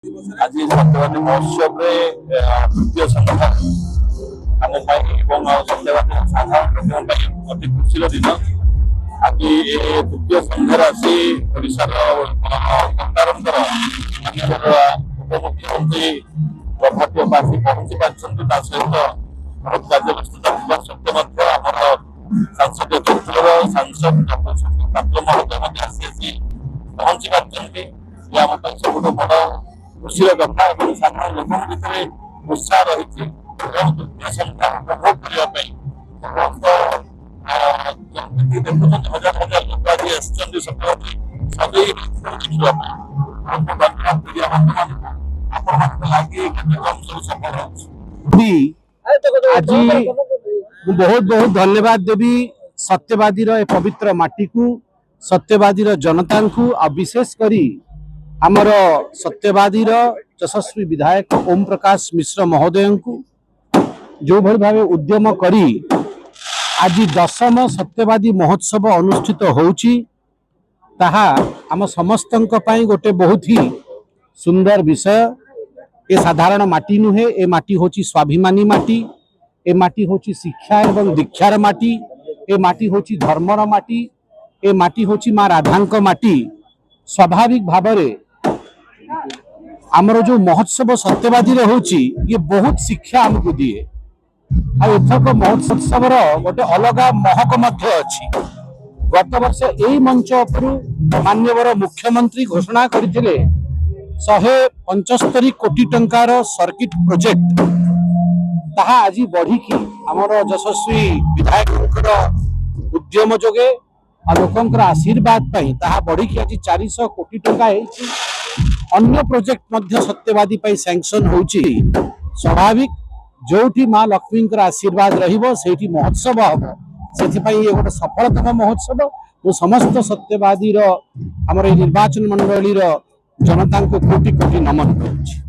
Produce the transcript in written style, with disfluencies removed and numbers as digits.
आज सत्यवादी महोत्सव तृतीय संख्या आम सत्यवादी साधारण लोकों अति खुशी दिन आज ये तृतीय संख्यार आसी उपमुख्यमंत्री प्रभात बासी पहुंची पार्टी सहित बहुत कार्य व्यस्तता सत्वे आम सांसदीय क्षेत्र सांसद पात्र महोदय आसी पहुंची पार्टी आम सब बड़ खुशी कथा साधारण लोक भितर उत्साह रही तृतीय संख्या उपभोग करने देखुं हजार हजार लोक आज आसपति सबै आज बहुत बहुत धन्यवाद देवी सत्यवादी पवित्र माटी को सत्यवादी जनता को विशेष करी आमर सत्यवादी यशस्वी विधायक ओम प्रकाश मिश्र महोदय को जो भली भाव उद्यम करी आज 10म सत्यवादी महोत्सव अनुष्ठित होउची ताहा आम समस्तंक पई गोटे बहुत ही सुंदर विषय। ए साधारण माटी नुहे, ए माटी होची स्वाभिमानी माटी, ए माटी होची शिक्षा एवं दीक्षार माटी, ए माटी होची धर्मर माटी, ए माटी होची माँ राधांक माटी। स्वाभाविक भावरे आमर जो महोत्सव सत्यवादी होची ये बहुत शिक्षा हमको दिए। एथक महोत्सव गोटे अलग महक मध्य अच्छी। गत वर्ष यही मंच उपरू माननीय मुख्यमंत्री घोषणा करथिले 175 कोटी टंकार सर्किट प्रोजेक्ट ताहा आज बढ़ी की आमर यशस्वी विधायक उद्यम जोगे लोकंकर आशीर्वाद पाई ताहा बढ़ी की आज 400 कोटी टंका हेछि। अन्य प्रोजेक्ट मध्य सत्यवादी पाई सैंक्शन होछि। स्वाभाविक जोठी माँ लक्ष्मी आशीर्वाद रहिबो सेठी महोत्सव हम से गोटे सफलतम महोत्सव। वो समस्त सत्यवादी आमर निर्वाचन मंडली जनता को कोटि कोटि नमन करुछि।